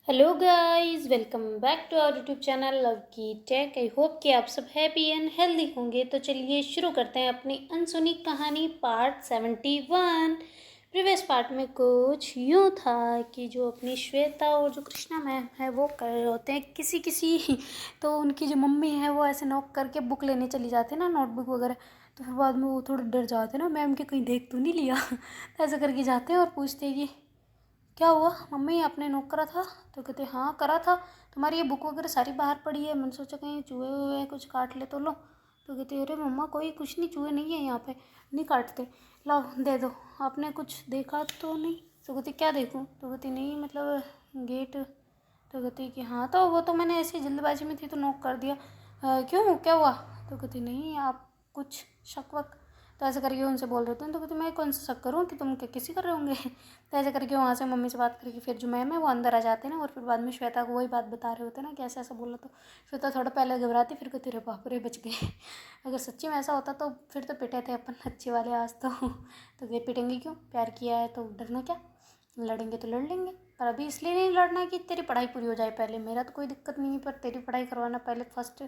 Hello guys, welcome back to our YouTube channel love की tech. I hope कि आप सब हैप्पी एंड हेल्दी होंगे। तो चलिए शुरू करते हैं अपनी अनसुनी कहानी पार्ट 71। प्रीवियस पार्ट में कुछ यूँ था कि जो अपनी श्वेता और जो कृष्णा मैम है वो कर रहे होते हैं किसी तो उनकी जो मम्मी है वो ऐसे नॉक करके बुक लेने चली जाते हैं ना, नोटबुक वगैरह। तो फिर बाद में वो थोड़े डर जाते हैं ना, मैम के कहीं देख तो नहीं लिया। तो ऐसे करके जाते हैं और पूछते हैं कि क्या हुआ मम्मी, आपने नोक करा था? तो कहते हाँ करा था, तुम्हारी ये बुक वगैरह सारी बाहर पड़ी है, मैंने सोचा कहीं चूहे हुए कुछ काट ले तो लो। तो कहते अरे मम्मा कोई कुछ नहीं, चूहे नहीं है यहाँ पे, नहीं काटते, लाओ दे दो, आपने कुछ देखा तो नहीं? तो कहती क्या देखूँ? तो कहती नहीं मतलब गेट। तो कहती कि हाँ तो वो तो मैंने ऐसी जल्दबाजी में थी तो नोक कर दिया। क्यों, क्या हुआ? तो कहती नहीं आप कुछ शक वक। तो ऐसे करके उनसे बोल रहे थे। तो कहते मैं कौन सा शक करूँ कि तुम क्या किसी कर रहे होंगे। तो ऐसे करके वहाँ से मम्मी से बात करके फिर जो मैम है वो अंदर आ जाते हैं ना, और फिर बाद में श्वेता को वही बात बता रहे होते हैं ना कि ऐसा ऐसा बोला। तो श्वेता थोड़ा पहले घबराती, फिर कहती रे बाप रे बच गए। अगर सच्ची में ऐसा होता तो फिर तो पिटे थे अपन अच्छे वाले आज तो ये पिटेंगे क्यों, प्यार किया है तो डरना क्या, लड़ेंगे तो लड़ लेंगे। पर अभी इसलिए नहीं लड़ना कि तेरी पढ़ाई पूरी हो जाए पहले, मेरा तो कोई दिक्कत नहीं है, पर तेरी पढ़ाई करवाना पहले फर्स्ट,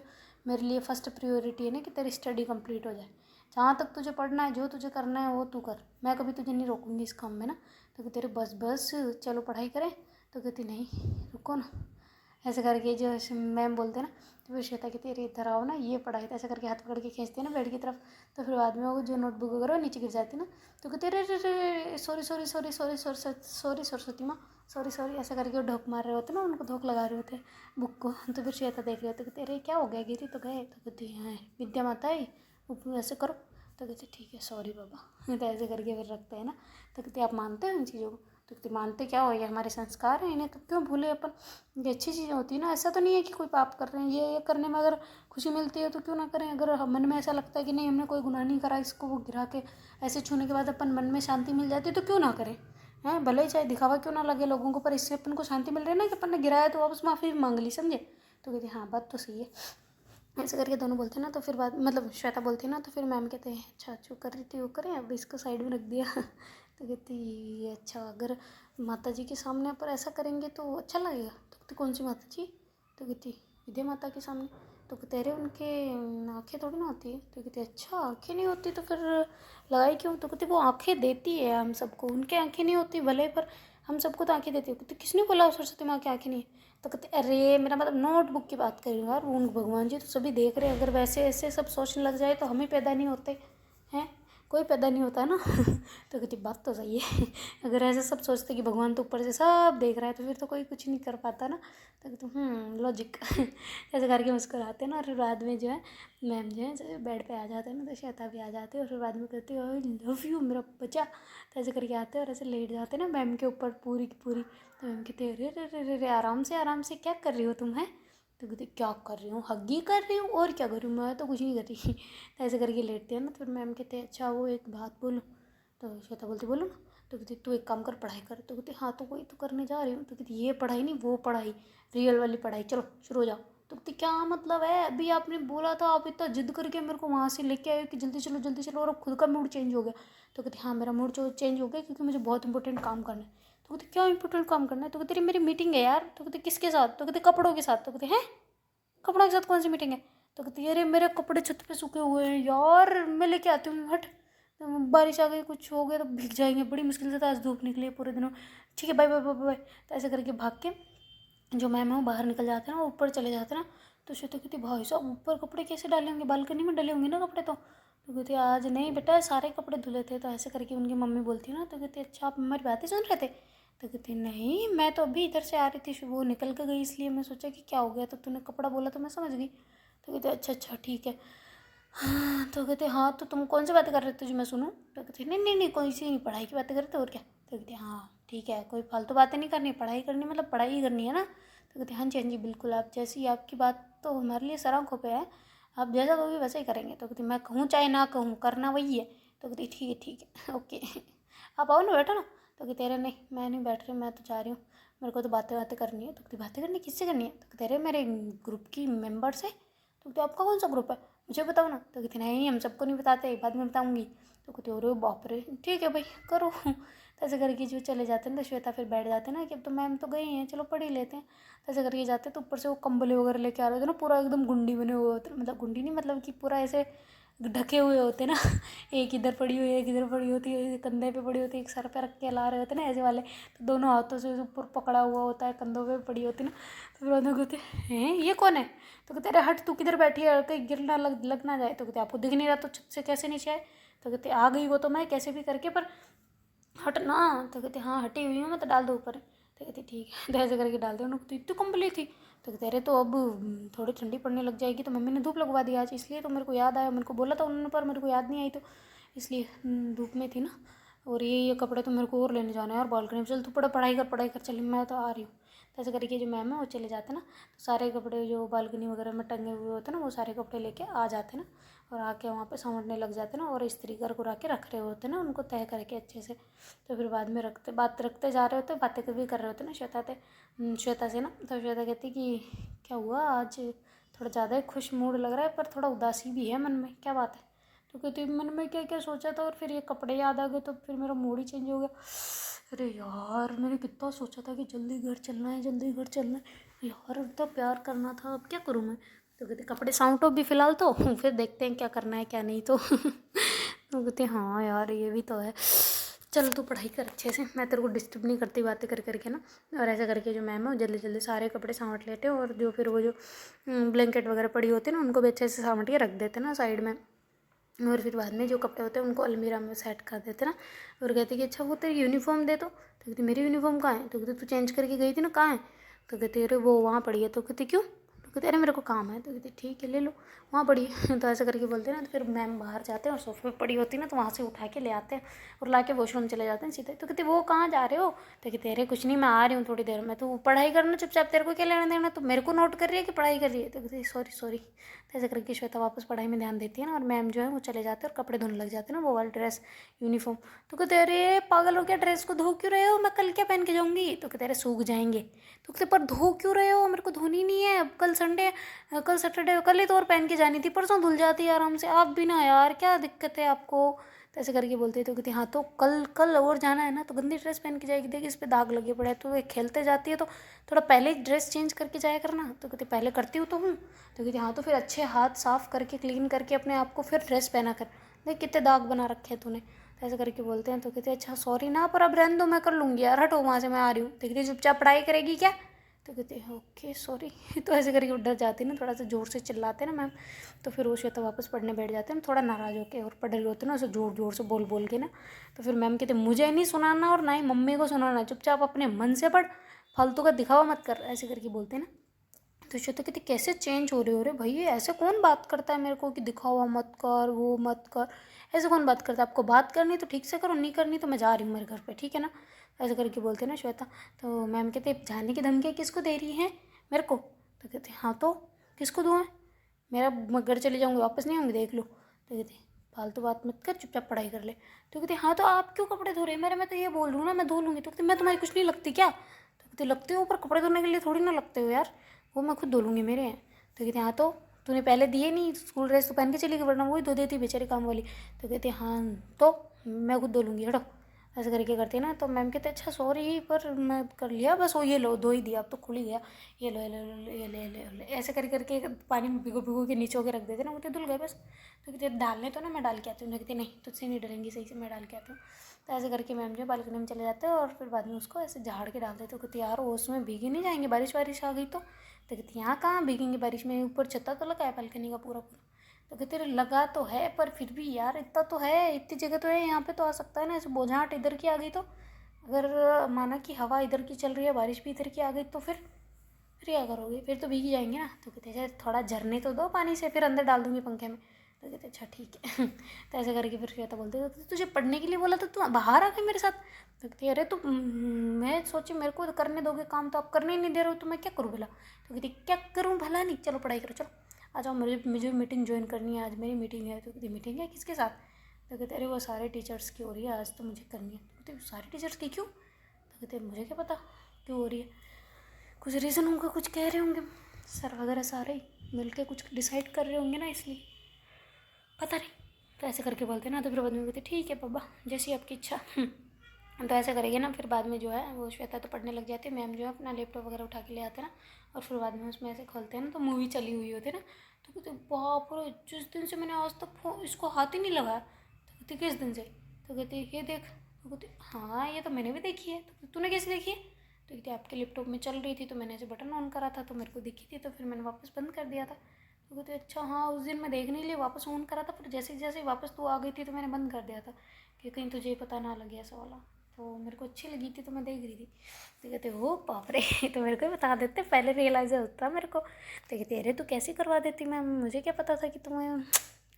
मेरे लिए फर्स्ट प्रायोरिटी है ना कि तेरी स्टडी कंप्लीट हो जाए। जहाँ तक तुझे पढ़ना है, जो तुझे करना है वो तू कर, मैं कभी तुझे नहीं रोकूंगी इस काम में ना। तो कहते तेरे बस बस चलो पढ़ाई करें। तो कहती नहीं रुको ना, ऐसे करके जो मैम बोलते हैं ना, तो फिर श्वेता कहती है अरे इधर आओ ना, ये पढ़ाई। तो ऐसे करके हाथ पकड़ के खींचते हैं ना बेड की तरफ। तो फिर बाद में वो जो नोटबुक वगैरह नीचे गिर जाती है ना, तो कहते अरे अरे sorry sorry sorry sorry sorry Saraswati माँ, सॉरी सॉरी। ऐसा करके वो ढोक मार रहे होते ना, उनको धोख लगा रहे होते हैं बुक को। तो फिर श्वेता देख रहे होते, कहते अरे क्या हो गया, गिरी तो गए? तो कहती है विद्या माता आई, ऐसे करो। तो कहते ठीक है सॉरी बाबा। तो ऐसे करके फिर रखते हैं ना। तो कहते आप मानते हो इन चीज़ों को? तो कहते मानते क्या हो, ये हमारे संस्कार हैं, इन्हें तो क्यों भूले अपन, ये अच्छी चीज़ें होती है ना। ऐसा तो नहीं है कि कोई पाप कर रहे हैं, ये करने में अगर खुशी मिलती है तो क्यों ना करें। अगर मन में ऐसा लगता है कि नहीं हमने कोई गुनाह नहीं करा, इसको वो गिरा के ऐसे छूने के बाद अपन मन में शांति मिल जाती है तो क्यों ना करें। हैं भले ही चाहे दिखावा क्यों ना लगे लोगों को, पर इससे अपन को शांति मिल रही है ना कि अपन ने गिराया तो वापस माफ़ी भी मांग ली, समझे? तो कहते हाँ बात तो सही है। ऐसे करके दोनों बोलते हैं ना, तो फिर बाद मतलब श्वेता बोलती है ना, तो फिर मैम कहते हैं अच्छा जो कर रही थी वो करें, अब इसको साइड में रख दिया। तो कहती अच्छा अगर माता जी के सामने पर ऐसा करेंगे तो अच्छा लगेगा। तो कहती कौन सी माता जी? तो कहती विद्या माता के सामने। तो कहते अरे उनके आँखें थोड़ी ना होती है। तो कहती अच्छा आँखें नहीं होती तो फिर लगाई क्यों? तो कहती वो आँखें देती है हम सबको, उनके आँखें नहीं होती भले, पर हम सबको तो आँखें देती है। कहती किसने बोला सरस्वती माँ की आँखें नहीं है? तो कहते अरे मेरा मतलब नोटबुक की बात कर रही हूँ यार, उन भगवान जी तो सभी देख रहे हैं, अगर वैसे ऐसे सब सोचने लग जाए तो हम ही पैदा नहीं होते हैं, कोई पैदा नहीं होता है ना। तो कहती बात तो सही है। अगर ऐसे सब सोचते कि भगवान तो ऊपर से सब देख रहा है तो फिर तो कोई कुछ नहीं कर पाता ना। तो कहते लॉजिक। ऐसे करके मुस्कुराते हैं ना, और फिर बाद में जो है मैम जो है बेड पे आ जाते हैं ना, तो श्वेता भी आ जाते हैं, और फिर बाद में कहते हैं आई लव यू मेरा बच्चा। तो ऐसे करके आते हैं और ऐसे लेट जाते हैं ना मैम के ऊपर पूरी की पूरी। तो मैम कहते अरे रे रे रे रे आराम से क्या कर रही हो तुम? है? तो कहते क्या कर रही हूँ, हग्गी कर रही हूँ, और क्या कर रही हूँ, मैं तो कुछ नहीं कर रही। तो ऐसे करके लेटते हैं ना, तो फिर मैम कहते अच्छा वो एक बात बोलूँ? तो श्वेता बोलती बोलो ना। तो कहती तू एक काम कर, पढ़ाई कर। तो कहती हाँ तो वही तो करने जा रही हूँ। तो कहती ये पढ़ाई नहीं वो पढ़ाई, रियल वाली पढ़ाई, चलो शुरू हो जाओ। तो कहती क्या मतलब है, अभी आपने बोला था, आप इतना जिद करके मेरे को वहाँ से लेके आए कि जल्दी चलो, और अब खुद का मूड चेंज हो गया। तो कहती हाँ मेरा मूड चेंज हो गया क्योंकि मुझे बहुत इंपॉर्टेंट काम करना है। तो कहते क्या इंपॉर्टेंट काम करना है? तो कहते मेरी मीटिंग है यार। तो कहते किसके साथ? तो कहते कपड़ों के साथ। तो कहते हैं कपड़ों के साथ कौन सी मीटिंग है? तो कहती है अरे मेरे कपड़े छत पे सूखे हुए हैं यार, मैं लेके आती हूँ, हट। तो बारिश आ गई, कुछ हो गया तो भीग जाएंगे, बड़ी मुश्किल से तो आज धूप निकली है पूरे दिनों। ठीक है बाय बाय बाय बाय। तो ऐसे करके भाग के जो मैम है वो बाहर निकल जाते हैं ना, ऊपर चले जाते हैं ना। तो श्वेता कहती भाई साहब ऊपर कपड़े कैसे डाले होंगे, बालकनी में डले होंगे ना कपड़े। तो कहती आज नहीं बेटा सारे कपड़े धुले थे। तो ऐसे करके उनकी मम्मी बोलती है ना, तो कहती अच्छा आप हमारी बातें सुन रहे थे? तो कहती नहीं मैं तो अभी इधर से आ रही थी, वो निकल के गई इसलिए मैं सोचा कि क्या हो गया, तो तूने कपड़ा बोला तो मैं समझ गई। तो कहते अच्छा अच्छा ठीक है। हाँ तो कहते हाँ तो तुम कौन सी बातें कर रहे थे जो मैं सुनूँ? तो कहते नहीं नहीं नहीं कोई सी नहीं, पढ़ाई की बातें कर रहे थे और क्या। तो कहते हाँ ठीक है, कोई फालतू बातें नहीं करनी, पढ़ाई करनी मतलब पढ़ाई ही करनी है ना। तो कहते हाँ जी बिल्कुल, आप जैसी आपकी बात तो हमारे लिए सर आँखों पे है, आप जैसा कहोगे वैसा ही करेंगे। तो कहती मैं कहूँ चाहे ना कहूँ करना वही है। तो कहती ठीक है ओके। आप आओ ना बैठो ना। तो कहते अरे नहीं मैं नहीं बैठ रही, मैं तो जा रही हूँ, मेरे को तो बातें करनी है। तो कहती बातें करनी किससे करनी है? तो कहते अरे मेरे ग्रुप की मेम्बर्स है। तो कहते आपका कौन सा ग्रुप है, मुझे बताओ ना। तो कहती नहीं हम सबको नहीं बताते, बाद में बताऊँगी। तो कहते अरे बाप रे ठीक है भाई करो। तो ऐसे करके जो चले जाते हैं तो श्वेता फिर बैठ जाते हैं ना कि अब तो मैम तो गई हैं, चलो पढ़ ही लेते हैं। तो ऐसे करके जाते हैं तो ऊपर से वो कंबल वगैरह लेके आ रहे थे ना, पूरा एकदम गुंडी बने हुए होते, मतलब गुंडी नहीं, मतलब कि पूरा ऐसे ढके हुए होते ना एक इधर पड़ी हुई है, एक इधर पड़ी होती है, एक कंधे पे पड़ी होती है, एक सर पे रख के ला रहे होते ना ऐसे वाले। तो दोनों हाथों से ऊपर पकड़ा हुआ होता है, कंधों पे पड़ी होती ना। तो फिर उन्होंने कहते हैं ये कौन है? तो कहते अरे हट, तू किधर बैठी है, कहीं गिरना लग ना जाए। तो कहते आपको दिख नहीं रहा तो छत से कैसे नीचे आए? तो कहते आ गई वो तो मैं कैसे भी करके, पर हट ना। तो कहते हाँ हटी हुई हूँ मैं, तो डाल दो ऊपर। तो कहती ठीक है। तो ऐसे करके डाल दो। उन्होंने तो इतनी कंबली थी। तो कहते अरे तो अब थोड़ी ठंडी पड़ने लग जाएगी, तो मम्मी ने धूप लगवा दी आज, इसलिए तो मेरे को याद आया, मेरे को बोला था उन्होंने पर मेरे को याद नहीं आई, तो इसलिए धूप में थी ना। और ये कपड़े तो मेरे को और लेने जाना है, और बालकनी में चल तू पढ़ाई कर चल, मैं तो आ रही हूँ। तो ऐसे करके जो मैम है वो चले जाते ना, तो सारे कपड़े जो बालकनी वगैरह में टंगे हुए होते ना, वो सारे कपड़े लेके आ जाते ना, और आके वहाँ पे समेटने लग जाते ना, और इस्त्री कर के रख रहे होते ना उनको तय करके अच्छे से। तो फिर बाद में बात रखते जा रहे होते, बातें भी कर रहे होते ना श्वेता से ना। तो श्वेता कहती कि क्या हुआ आज, थोड़ा ज़्यादा ही खुश मूड लग रहा है, पर थोड़ा उदासी भी है मन में, क्या बात है? तो कहती मन में क्या क्या सोचा था, और फिर ये कपड़े याद आ गए तो फिर मेरा मूड ही चेंज हो गया। अरे यार मैंने कितना सोचा था कि जल्दी घर चलना है, जल्दी घर चलना है यार, इतना प्यार करना था, अब क्या करूँ मैं? तो कहते कपड़े साउंटो भी फ़िलहाल तो फिर देखते हैं क्या करना है क्या नहीं। तो तो कहते हाँ यार ये भी तो है, चल तू पढ़ाई कर अच्छे से, मैं तेरे को डिस्टर्ब नहीं करती बातें कर करके ना। और ऐसा करके जो मैम है वो जल्दी जल्दी सारे कपड़े साँट लेते हैं, और जो फिर वो जो ब्लैंकेट वगैरह पड़ी होती है ना उनको भी अच्छे से साँट के रख देते ना साइड में। और फिर बाद में जो कपड़े होते हैं उनको अलमीरा में सेट कर देते ना। और कहते कि अच्छा वो तेरी यूनिफॉर्म दे दो। तो कहती मेरी यूनिफॉर्म कहाँ है? तो कहते तू चेंज करके गई थी ना, कहाँ है? तो कहते अरे वो वहाँ पड़ी है। तो कहती क्यों? तो कहते अरे मेरे को काम है। तो कहती ठीक है ले लो, वहाँ पड़ी है। तो ऐसा करके बोलते हैं ना, तो फिर मैम बाहर जाते हैं और सोफे पर पड़ी होती है ना, तो वहाँ से उठा के ले आते हैं और ला के वॉशरूम चले जाते हैं सीधे। तो कहते वो कहाँ जा रहे हो? तो कहते अरे कुछ नहीं, मैं आ रही हूँ थोड़ी देर में, तो पढ़ाई करना चुपचाप, तेरे को क्या लेना देना, तो मेरे को नोट कर रही है कि पढ़ाई कर रही है। तो कहती सॉरी सॉरी। तो ऐसे करके श्वेता वापस पढ़ाई में ध्यान देती है ना, और मैम जो है वो चले जाते हैं और कपड़े धोने लग जाते हैं ना, वो वाली ड्रेस यूनिफॉर्म। तो कहते अरे पागल हो क्या, ड्रेस को धो क्यों रहे हो, मैं कल क्या पहन के जाऊँगी? तो कहते अरे सूख जाएंगे। तो कहते पर धो क्यों रहे हो, मेरे को धोनी नहीं है, अब कल संडे, कल सैटरडे, कल ही तो और पहन के जानी थी, परसों धुल जाती है आराम से, आप भी ना यार क्या दिक्कत है आपको? तो ऐसे करके बोलते तो कहती हाँ तो कल कल और जाना है ना, तो गंदी ड्रेस पहन के जाएगी, देख इस पे दाग लगे पड़े हैं, तो ये खेलते जाती है तो थोड़ा पहले ही ड्रेस चेंज करके जाया करना। तो कहती पहले करती हूँ तो हूँ। तो कहती हाँ तो फिर अच्छे हाथ साफ़ करके क्लीन करके अपने आप को फिर ड्रेस पहना कर, देख कितने दाग बना रखे हैं तूने। तो ऐसे करके बोलते हैं। तो कहते अच्छा सॉरी ना, पर अब रहने दो, मैं कर लूँगी यार, हटो वहाँ से, मैं आ रही हूँ। तो कहती चुपचाप पढ़ाई करेगी क्या? तो कहते हैं ओके सॉरी। तो ऐसे करके वो डर जाती है ना, थोड़ा सा ज़ोर से चिल्लाते हैं ना मैम। तो फिर वो श्वेता वापस पढ़ने बैठ जाते हैं थोड़ा नाराज़ होकर, और पढ़ रहे होते हैं ना उसे ज़ोर ज़ोर से बोल बोल के ना। तो फिर मैम कहते मुझे नहीं सुनाना और ना ही मम्मी को सुनाना, चुपचाप अपने मन से पढ़, फालतू का दिखावा मत कर, ऐसे करके बोलते हैं ना। तो श्वेता कहती कैसे चेंज हो रहे भाई, ऐसे कौन बात करता है मेरे को कि दिखावा मत कर, वो मत कर, ऐसे कौन बात करता है? आपको बात करनी तो ठीक से करो, नहीं करनी तो मैं जा रही हूँ मेरे घर पे, ठीक है ना? ऐसे करके बोलते हैं ना श्वेता। तो मैम कहते जाने की धमकी किसको दे रही है मेरे को? तो कहते हाँ तो किसको दूँ? मेरा मैं घर चले जाऊँगी, वापस नहीं आऊँगी, देख लो। तो कहते फालतू बात मत कर, चुपचाप पढ़ाई कर ले। तो कहते हाँ तो आप क्यों कपड़े धो रहे हैं मेरे? मैं तो ये बोल रही हूँ ना मैं धो लूँगी। तो कहते मैं तुम्हारी कुछ नहीं लगती क्या? तो कहते लगते हो, पर कपड़े धोने के लिए थोड़ी ना लगते हो यार, वो मैं खुद धो लूँगी, मेरे हैं। तो कहते हाँ तो तूने पहले दिए नहीं, स्कूल ड्रेस तो पहन के चली गई, वरना वही धो देती बेचारी काम वाली। तो कहते हाँ तो मैं खुद धो लूँगी, हटो। ऐसे करके करते ना। तो मैम कहते अच्छा सॉरी, पर मैं कर लिया, बस वो ये लो धो ही दिया, अब तो खुल ही गया, ये लो ये लो ये ले ले ले, ऐसे करके पानी में भिगो भिगो के नीचे होके रख देते ना, वो तो धुल गए बस। तो कहते डालने तो ना मैं डाल के आती हूँ। तो कहती नहीं तुझसे नहीं डलेंगी, सही से मैं डाल के आती हूँ। तो ऐसे करके मैम जो बालकनी में चले जाते हैं, और फिर बाद में उसको ऐसे झाड़ के डालते। तो कहती यार वो उसमें भीगे नहीं जाएंगे, बारिश वारिश आ गई तो? कहती यहाँ कहाँ भीगेंगे बारिश में, ऊपर छत्ता तो लगा है बालकनी का पूरा पूरा। तो कहते लगा तो है, पर फिर भी यार इतना तो है, इतनी जगह तो है, यहाँ पे तो आ सकता है ना, ऐसे बोझाट इधर की आ गई तो, अगर माना कि हवा इधर की चल रही है, बारिश भी इधर की आ गई, तो फिर क्या करोगे? फिर तो भीग जाएंगे ना। तो कहते हैं थोड़ा झरने तो दो पानी से, फिर अंदर डाल दूँगी पंखे में। तो कहते अच्छा ठीक है। तो ऐसे करके फिर श्वेता बोलते तो तुझे पढ़ने के लिए बोला था, तू बाहर आ गई मेरे साथ। तो कहती अरे तो मैं सोची मेरे को करने दोगे काम, तो आप करने ही नहीं दे रहे हो, तो मैं क्या करूँ भला? तो कहती क्या करूँ भला? नहीं चलो पढ़ाई करो, चलो आ जाओ, मुझे मीटिंग ज्वाइन करनी है, आज मेरी मीटिंग है। तो कहती मीटिंग है किसके साथ? तो कहते अरे वो सारे टीचर्स की हो रही है आज, तो मुझे करनी है। तो कहते सारे टीचर्स की क्यों? तो कहते मुझे क्या पता क्यों हो रही है, कुछ रीज़न होगा, कुछ कह रहे होंगे सर वगैरह, सारे मिल के कुछ डिसाइड कर रहे होंगे ना, इसलिए पता नहीं। तो ऐसे करके बोलते ना। तो फिर बाद में कहते ठीक है पापा, जैसी आपकी इच्छा। तो ऐसा करेंगे ना, फिर बाद में जो है वो श्वेता तो पढ़ने लग जाती है, मैम जो है अपना लैपटॉप वगैरह उठा के ले आते हैं ना, और फिर बाद में उसमें ऐसे खोलते हैं ना तो मूवी चली हुई होती है ना, तो कहते बाप रे, जिस दिन से मैंने आज तक इसको हाथ ही नहीं लगाया। तो कहती किस दिन से? तो कहती ये देख। तो कहती हाँ ये तो मैंने भी देखी है। तो तूने कैसे देखी है? तो कहती आपके लैपटॉप में चल रही थी तो मैंने ऐसे बटन ऑन करा था तो मेरे को दिखी थी, तो फिर मैंने वापस बंद कर दिया था। तो कहते अच्छा हाँ, उस दिन मैं देखने के लिए वापस ऑन करा था, पर जैसे जैसे वापस तू आ गई थी तो मैंने बंद कर दिया था कि कहीं तुझे पता ना लगे ऐसा वाला। तो मेरे को अच्छी लगी थी तो मैं देख रही थी। तो कहते हो बाप रे, तो मेरे को ही बता देते, पहले रियलाइज़ होता मेरे को। तो कहते अरे तू कैसे करवा देती मैम, मुझे क्या पता था कि तुम्हें,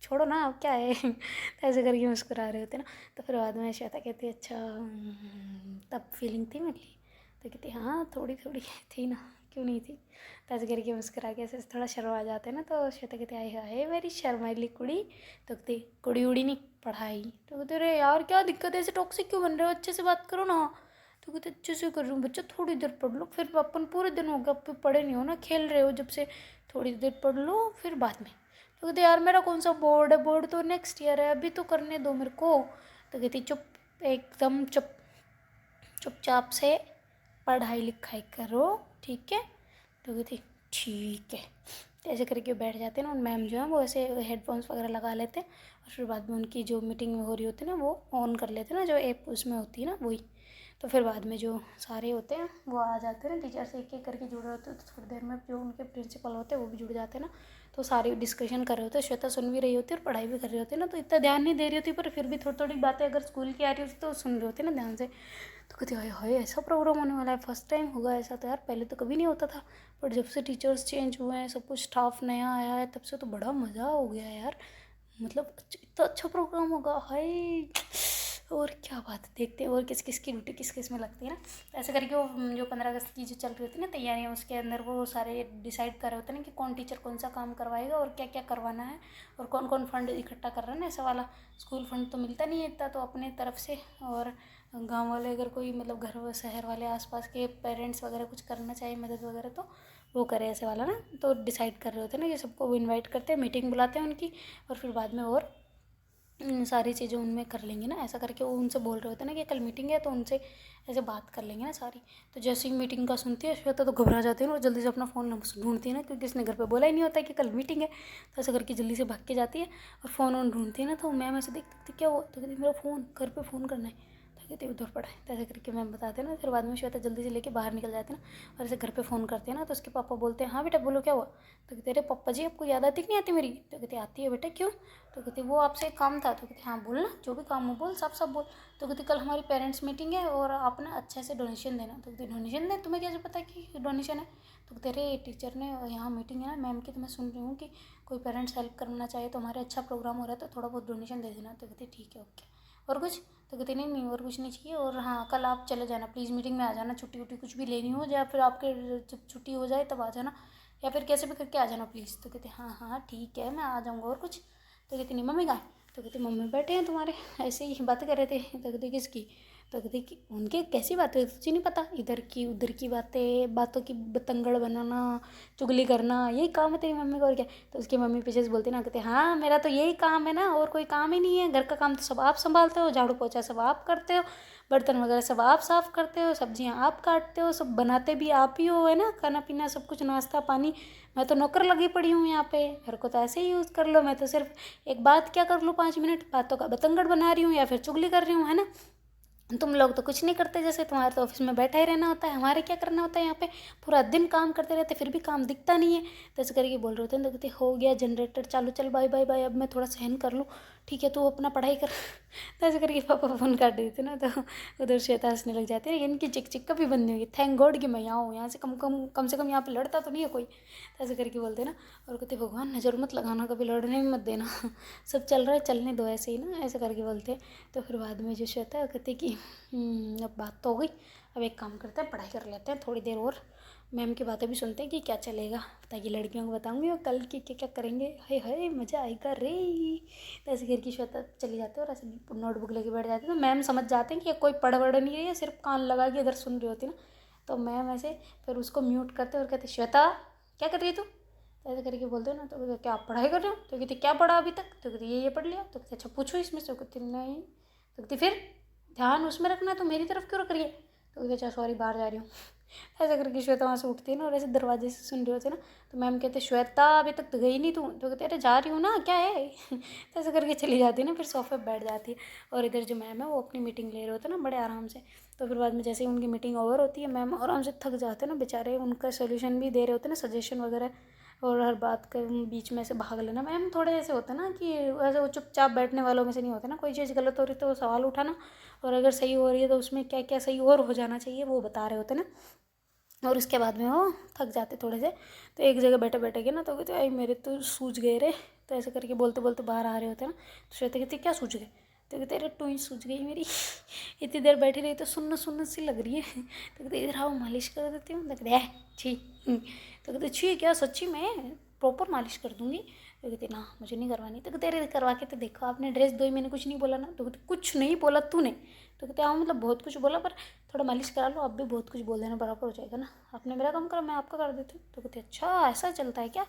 छोड़ो ना अब क्या है। तो ऐसे करके मुस्कुरा रहे होते ना। तो फिर बाद में श्वेता कहती अच्छा तब फीलिंग थी मेरे लिए? तो कहती हाँ थोड़ी थोड़ी थी ना, क्यों नहीं थी। तो ऐसे करके मुस्कुरा के ऐसे थोड़ा शर्मा जाते हैं ना, तो श्वेता कहती आए हाय मेरी शर्माइली कुड़ी। तो कहती कुड़ी उड़ी नहीं, पढ़ाई। तो कहते अरे यार क्या दिक्कत है, ऐसे टॉक्सिक क्यों बन रहे हो, अच्छे से बात करो ना। तो कहते अच्छे से कर रही हूँ बच्चा, थोड़ी देर पढ़ लो, फिर अपन पूरे दिन हो गया अब पढ़े नहीं हो ना, खेल रहे हो जब से, थोड़ी देर पढ़ लो फिर बाद में। तो कहते यार मेरा कौन सा बोर्ड है, बोर्ड तो नेक्स्ट ईयर है, अभी तो करने दो मेरे को। तो कहती चुप, एकदम चुप, चुपचाप से पढ़ाई लिखाई करो, ठीक है। तो कहती ठीक है। तो ऐसे करके बैठ जाते हैं ना, और मैम जो है वो ऐसे हेडफोन्स वगैरह लगा लेते हैं, और फिर बाद में उनकी जो मीटिंग हो रही होती है ना वो ऑन कर लेते हैं ना, जो ऐप उसमें होती है ना वही। तो फिर बाद में जो सारे होते हैं वो आ जाते हैं ना, टीचर से एक एक करके जुड़े होते हैं, तो थोड़ी देर में जो उनके प्रिंसिपल होते हैं वो भी जुड़ जाते हैं ना। तो सारी डिस्कशन कर रहे होते हैं, श्वेता सुन भी रही होती है और पढ़ाई भी कर रही होती है ना, तो इतना ध्यान नहीं दे रही होती, पर फिर भी थोड़ी थोड़ी बातें अगर स्कूल की आ रही होती तो सुन रहे होते ना ध्यान से। तो कहती हाय हाय ऐसा प्रोग्राम होने वाला है, फर्स्ट टाइम होगा ऐसा, तो यार पहले तो कभी नहीं होता था, पर जब से टीचर्स चेंज हुए हैं, सब कुछ स्टाफ नया आया है, तब से तो बड़ा मज़ा हो गया है यार, मतलब इतना अच्छा प्रोग्राम होगा हाय। और क्या बात है, देखते हैं और किस किस की ड्यूटी किस किस में लगती है ना। तो ऐसे करके वो जो 15 अगस्त की जो चल रही होती है ना तैयारियाँ, उसके अंदर वो सारे डिसाइड कर रहे होते हैं ना कि कौन टीचर कौन सा काम करवाएगा और क्या क्या करवाना है, और कौन कौन फंड इकट्ठा कर रहा है ना, ऐसा वाला। स्कूल फंड तो मिलता नहीं है इतना, तो अपने तरफ से, और गांव वाले अगर कोई मतलब घर व शहर वाले आसपास के पेरेंट्स वगैरह कुछ करना चाहिए मदद वगैरह, तो वो करे ऐसे वाला ना। तो डिसाइड कर रहे होते हैं ना, ये सबको वो इन्वाइट करते हैं, मीटिंग बुलाते हैं उनकी, और फिर बाद में और सारी चीज़ें उनमें कर लेंगे ना, ऐसा करके वो उनसे बोल रहे होते हैं ना कि कल मीटिंग है, तो उनसे ऐसे बात कर लेंगे ना सारी। तो जैसे ही मीटिंग का सुनती है श्वेता तो घबरा जाती है ना, और जल्दी से अपना फ़ोन नंबर ढूंढती है ना, क्योंकि इसने घर पे बोला ही नहीं होता कि कल मीटिंग है। तो ऐसा करके जल्दी से भाग के जाती है और फ़ोन ऑन ढूंढती है ना, तो मैम ऐसे देखती क्या हुआ, तो कहती मेरा फ़ोन घर पर फ़ोन करना है। तो कहती उधर पड़ा है, तो ऐसे करके मैम बताते हैं ना। फिर बाद में श्वेता जल्दी से लेके बाहर निकल जाती है ना, और ऐसे घर पे फ़ोन करते हैं ना, तो उसके पापा बोलते हैं हाँ बेटा बोलो क्या हुआ। तो कहते अरे पापा जी आपको याद आती कि नहीं आती मेरी। तो कहती आती है बेटा, क्यों। तो कहती वो आपसे एक काम था। तो कहती हाँ बोल ना, जो भी काम हो बोल, सब सब बोल। तो कहती कल हमारी पेरेंट्स मीटिंग है और आप ना अच्छे से डोनेशन देना। तो कहती डोनेशन दे, तुम्हें कैसे पता कि डोनेशन है। तो कहते अरे टीचर ने यहाँ मीटिंग है ना मैम की, तो मैं सुन रही हूँ कि कोई पेरेंट्स हेल्प करना चाहे तो हमारे अच्छा प्रोग्राम हो रहा है, तो थोड़ा बहुत डोनेशन दे देना। तो कहती ठीक है ओके, और कुछ। तो कहती नहीं नहीं और कुछ नहीं चाहिए, और हाँ कल आप चले जाना प्लीज़, मीटिंग में आ जाना, छुट्टी वुट्टी कुछ भी लेनी हो, या फिर आपके जब छुट्टी हो जाए तब आ जाना, या फिर कैसे भी करके आ जाना प्लीज़। तो कहते हाँ हाँ ठीक है मैं आ जाऊँगा, और कुछ। तो कहती नहीं मम्मी कहाँ। तो कहती मम्मी बैठे हैं तुम्हारे, ऐसे ही बातें कर रहे थे। तो कहती किसकी। तो कहती कि उनके कैसी बातें तुझे नहीं पता, इधर की उधर की बातें, बातों की बतंगड़ बनाना, चुगली करना, यही काम है तेरी मम्मी का और क्या। तो उसकी मम्मी पीछे से बोलती ना, कहते हाँ मेरा तो यही काम है ना, और कोई काम ही नहीं है, घर का काम तो सब आप संभालते हो, झाड़ू पोछा सब आप करते हो, बर्तन वगैरह सब आप साफ़ करते हो, सब्जियां आप काटते हो, सब बनाते भी आप ही हो, है ना, खाना पीना सब कुछ, नाश्ता पानी। मैं तो नौकर लगी पड़ी हूँ यहाँ पे, घर को तो ऐसे ही यूज़ कर लो, मैं तो सिर्फ एक बात क्या कर लूँ 5 मिनट, बातों का बतंगड़ बना रही हूँ या फिर चुगली कर रही हूँ, है ना। तुम लोग तो कुछ नहीं करते, जैसे तुम्हारे तो ऑफिस में बैठा ही रहना होता है, हमारे क्या करना होता है यहाँ पे, पूरा दिन काम करते रहते फिर भी काम दिखता नहीं है। तो ऐसे करके बोल रहे होते हैं। तो कहते हो गया जनरेटर चालू, चल बाय बाय बाय, अब मैं थोड़ा सहन कर लूँ, ठीक है तू अपना पढ़ाई कर। तो ऐसे करके पापा फ़ोन काट देते ना, तो उधर श्वेता हंसने लग जाती है, इनकी चिक चिक कभी बंद नहीं होगी, थैंक गॉड कि मैं यहाँ हूँ, यहाँ से कम से कम यहाँ पे लड़ता तो नहीं है कोई। तो ऐसे करके बोलते ना, और कहते भगवान नज़र मत लगाना, कभी लड़ने में मत देना, सब चल रहा है चलने दो ऐसे ही ना, ऐसे करके बोलते हैं। तो फिर बाद में जो श्वेता है वो कहते कि अब बात तो हो गई, अब एक काम करते हैं पढ़ाई कर लेते हैं थोड़ी देर और, मैम की बातें भी सुनते हैं कि क्या चलेगा, ताकि लड़कियों को बताऊंगी और कल की क्या क्या करेंगे, हाय हाय मज़ा आएगा रे। तो ऐसे करके श्वेता चली जाती है और ऐसे नोटबुक लेके बैठ जाती है। तो मैम समझ जाते हैं कि कोई पढ़ वढ़ नहीं रही है, सिर्फ कान लगा के इधर सुन रही होती है ना। तो मैम ऐसे फिर उसको म्यूट करते और कहते श्वेता क्या कर रही है तू। तो ऐसे करके बोलते हो ना, तो कहते क्या आप पढ़ाई कर रहे हो। तो कहते क्या पढ़ा अभी तक। तो कहते ये पढ़ लिया। तो कहते अच्छा पूछो इसमें से। कहते नहीं। तो कहती फिर ध्यान उसमें रखना, तो मेरी तरफ क्यों रख रही है? तो कहते अच्छा सॉरी बाहर जा रही हूँ। ऐसा करके श्वेता वहाँ से उठती है ना, और ऐसे दरवाजे से सुन रहे होते ना, तो मैम कहते श्वेता अभी तक तो गई नहीं तू? तो कहते अरे जा रही हूँ ना, क्या है? तो ऐसा करके चली जाती है ना, फिर सोफे पर बैठ जाती है। और इधर जो मैम है वो अपनी मीटिंग ले रहे होते हैं ना बड़े आराम से। तो फिर बाद में जैसे ही उनकी मीटिंग ओवर होती है, मैम आराम से थक जाते हैं ना बेचारे, उनका सोल्यूशन भी दे रहे होते हैं ना, सजेशन वगैरह। और हर बात के बीच में से भाग लेना, मैम थोड़े ऐसे होते हैं ना कि ऐसे वो चुपचाप बैठने वालों में से नहीं होते ना, कोई चीज़ गलत हो रही तो सवाल उठाना, और अगर सही हो रही है तो उसमें क्या क्या सही और हो जाना चाहिए वो बता रहे होते ना। और उसके बाद में वो थक जाते थोड़े से, तो एक जगह बैठे बैठे के ना, तो कहते आई मेरे तो सूझ गए रे। तो ऐसे करके बोलते बोलते बाहर आ रहे होते हैं ना, तो श्वेता कहती क्या सूझ गए? तो कहते अरे टूई सूझ गई मेरी। इतनी देर बैठी रही तो सुन्न सुन्न सी लग रही है। तो कहते इधर आओ मालिश कर देती हूँ। तो कहते छी। तो कहते छी क्या सच्ची में प्रॉपर मालिश कर दूँगी? तो कहते ना मुझे नहीं करवानी। तो कहते अरे करवा के तो देखो, आपने ड्रेस धोई मैंने कुछ नहीं बोला ना? तो कहते कुछ नहीं बोला तूने? तो कहते हाँ मतलब बहुत कुछ बोला, पर थोड़ा मालिश करा लो, आप भी बहुत कुछ बोल देना बराबर हो जाएगा ना, आपने मेरा काम करा मैं आपका कर देती हूँ। तो कहते अच्छा ऐसा चलता है क्या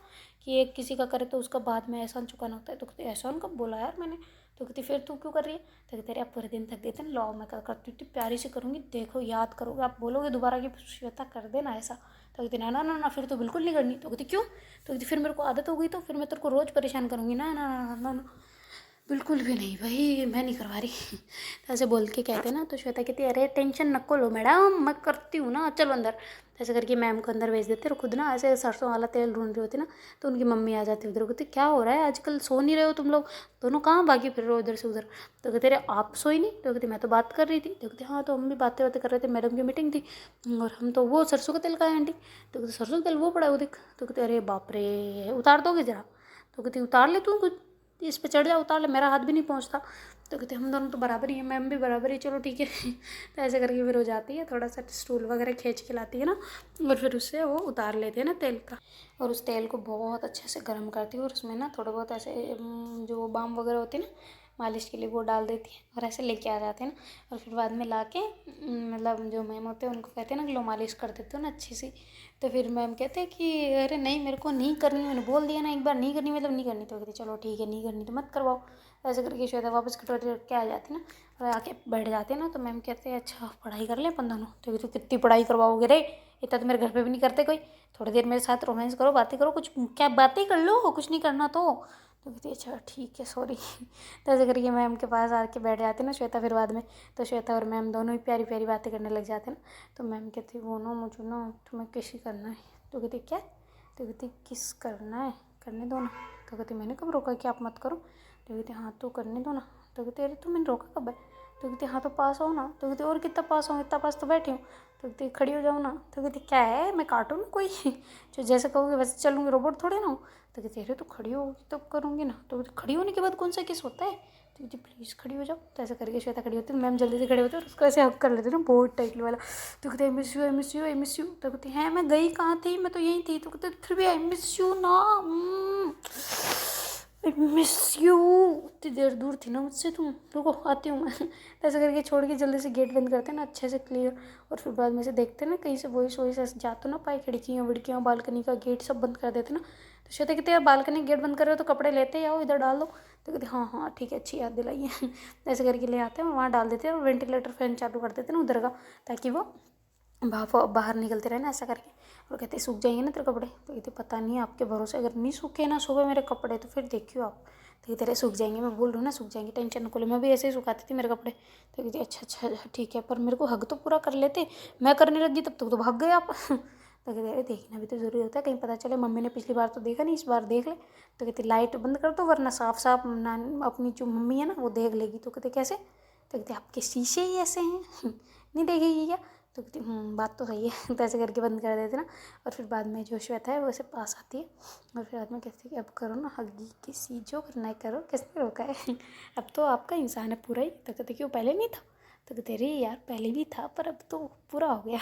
कि एक किसी का करे तो उसका बाद में एहसान चुकाना होता है? तो कहते एहसान कब बोला यार मैंने? तो कहती फिर तू क्यों कर रही है? तो कहते अरे आप पूरे दिन थक गए थे ना, लो मैं क्या करती हूँ प्यारी से करूँगी, देखो याद करोगे, आप बोलोगे दोबारा कि श्वेता कर देना ऐसा। तो कहती ना ना ना ना फिर तो बिल्कुल नहीं करनी। तो कहती क्यों? तो कहती फिर मेरे को आदत हो गई तो फिर मैं तेरे को रोज़ परेशान करूँगी। ना ना ना ना ना बिल्कुल भी नहीं भाई, मैं नहीं करवा रही। तो ऐसे बोल के कहते ना, तो श्वेता कहती अरे टेंशन नको लो मैडम, मैं करती हूँ ना, चलो अंदर। तो ऐसे करके मैम को अंदर भेज देते, और खुद ना ऐसे सरसों वाला तेल ढूंढ रही होती ना, तो उनकी मम्मी आ जाती है उधर, कहती क्या हो रहा है आजकल, सो नहीं रहे हो तुम लोग दोनों, कहाँ भागी फिर रहे हो इधर से उधर? तो कहते अरे आप सोई नहीं? तो कहती मैं तो बात कर रही थी। तो कहते हाँ तो हम भी बातें बातें कर रहे थे, मैडम की मीटिंग थी, और हम तो वो सरसों का तेल का है आंटी। तो कहते सरसों का तेल वो पड़ा है वो देख। तो कहते अरे बाप रे उतार दोगे जरा? तो कहती उतार ले तू कुछ, इस पे चढ़ जा उतार ले, मेरा हाथ भी नहीं पहुंचता। तो कहते हम दोनों तो बराबर ही हैं, मैम भी बराबर ही, चलो ठीक है। तो ऐसे करके फिर हो जाती है, थोड़ा सा स्टूल वगैरह खींच के लाती है ना, और फिर उससे वो उतार लेते हैं ना तेल का, और उस तेल को बहुत अच्छे से गर्म करती है, और उसमें ना थोड़ा बहुत ऐसे जो बाम वगैरह होती है ना मालिश के लिए वो डाल देती है, और ऐसे लेके आ जाते हैं ना। और फिर बाद में ला के मतलब जो मैम होते हैं उनको कहते हैं ना कि लो मालिश कर देते हो ना अच्छी सी। तो फिर मैम कहते हैं कि अरे नहीं मेरे को नहीं करनी, मैंने बोल दिया ना एक बार नहीं करनी मतलब नहीं करनी। तो कहते चलो ठीक है नहीं करनी तो मत करवाओ। ऐसे करके श्वेता वापस कटोरी रख के आ जाती ना, और आके बैठ जाते ना, तो मैम कहते हैं अच्छा पढ़ाई कर ले अपन दोनों। तो कहते कितनी पढ़ाई करवाओगे रे, इतना तो मेरे घर पे भी नहीं करते कोई, थोड़ी देर मेरे साथ रोमांस करो, बातें करो, कुछ क्या बातें कर लो, कुछ नहीं करना तो कहती अच्छा ठीक है सॉरी। तो ऐसे करके मैम के पास आके बैठ जाते ना श्वेता फिर बाद में। तो श्वेता और मैम दोनों ही प्यारी प्यारी बातें करने लग जाते ना। तो मैम कहती वो ना मुझे ना तुम्हें किस करना है। तो कहती क्या? तो कहती किस करना है, करने दो ना। तो कहती मैंने कब रोका कि आप मत करो? तो कहती हाँ तो करने दो ना। तो कहती अरे तो मैंने रोका कब है? तो कहती हाँ तो पास हो ना। तो कहती और कितना पास हो, इतना पास तो बैठी हूँ। तो कहती खड़ी हो जाओ ना। तो कहती क्या है मैं कार्टून कोई? जो जैसे कहोगे वैसे चलूँगी, रोबोट थोड़े ना हो। तो कहती अरे तो खड़ी होगी तब करूँगी ना। तो कहती खड़ी होने के बाद कौन सा किस होता है? तो कहती प्लीज़ खड़ी हो जाओ। तो ऐसे करके श्वेता खड़ी होती है, मैम जल्दी से खड़े होते हैं और उसको ऐसे हक कर लेते हैं ना बहुत टाइटली वाला। तो कहते I miss you I miss you I miss you. तो कहती है मैं गई कहाँ थी, मैं तो यहीं थी। तो कहते फिर भी आई मिस यू ना, आई मिस यू। इतनी देर दूर थी ना मुझसे तुम, रुको आती हूँ मैं। तो ऐसे करके छोड़ के जल्दी से गेट बंद करते हैं ना अच्छे से क्लियर। और फिर बाद में से देखते हैं ना कहीं से वॉइस वॉइस ऐसे जा तो ना पाए, खिड़कियाँ विड़कियाँ बालकनी का गेट सब बंद कर देते ना। तो श्वेता कहते यार बालकनी गेट बंद कर रहे हो तो कपड़े लेते आओ इधर डाल दो। तो कहते हाँ हाँ ठीक है अच्छी याद दिलाई है। ऐसे करके ले आते हैं और वहाँ डाल देते हैं, और वेंटिलेटर फैन चालू कर देते हैं ना उधर का, ताकि वो भाप बाहर निकलते रहे ना ऐसा करके। और कहते सूख जाएंगे ना तेरे कपड़े। तो कहते पता नहीं आपके भरोसे अगर नहीं सूखे ना सुबह मेरे कपड़े तो फिर देखियो आप। तो कहते तेरे सूख जाएंगे, मैं बोल रहा हूँ ना सूख जाएंगे, टेंशन नको ले, मैं भी ऐसे ही सुखाती थी मेरे कपड़े। तो कहती अच्छा अच्छा अच्छा, ठीक है पर मेरे को हक तो पूरा कर लेते, मैं करने लगी तब तक तो भाग गए आप। तो कहते अरे देखना भी तो ज़रूरी होता है, कहीं पता चले मम्मी ने पिछली बार तो देखा नहीं इस बार देख ले। तो कहती लाइट बंद कर दो वरना साफ साफ अपनी जो मम्मी है ना वो देख लेगी। तो कहते कैसे? तो कहते आपके शीशे ही ऐसे हैं। नहीं देखेगी क्या? तो कहती बात तो सही है। तो ऐसे करके बंद कर देते ना। और फिर बाद में जो श्वेता है वो ऐसे पास आती है, और फिर बाद में कहती है कि अब करो ना हगी किसी, जो करना है करो, किसने रोका है? अब तो आपका इंसान है पूरा ही। तो कहते क्यों पहले नहीं था? तो कहते अरे यार पहले भी था पर अब तो पूरा हो गया।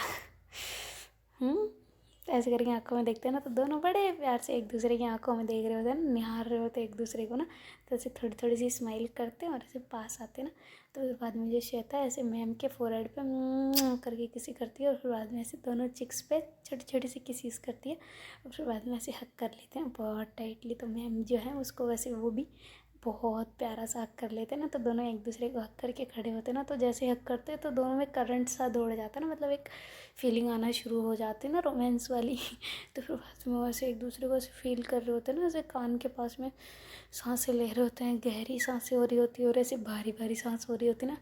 तो ऐसे करके आंखों में देखते हैं ना, तो दोनों बड़े प्यार से एक दूसरे की आंखों में देख रहे होते हैं ना, निहार रहे होते एक दूसरे को ना। तो ऐसे थोड़ी थोड़ी सी स्माइल करते हैं और ऐसे पास आते हैं ना। तो फिर बाद में जो श्वेता है ऐसे मैम के फोरहेड पे करके किसी करती है, और फिर बाद में ऐसे दोनों चिक्स पे छोटी छोटी सी किसीस करती है, और फिर बाद में ऐसे हक कर लेते हैं बहुत टाइटली। तो मैम जो है उसको वैसे वो भी बहुत प्यारा सा हग कर लेते हैं ना, तो दोनों एक दूसरे को हग करके खड़े होते हैं ना, तो जैसे हग करते हैं तो दोनों में करंट सा दौड़ जाता है ना, मतलब एक फीलिंग आना शुरू हो जाती है ना रोमांस वाली। तो फिर बाद में वैसे एक दूसरे को ऐसे फील कर रहे होते हैं ना, ऐसे कान के पास में सांसें ले रहे होते हैं, गहरी सांसें हो रही होती है और ऐसे भारी भारी सांस हो रही होती है ना,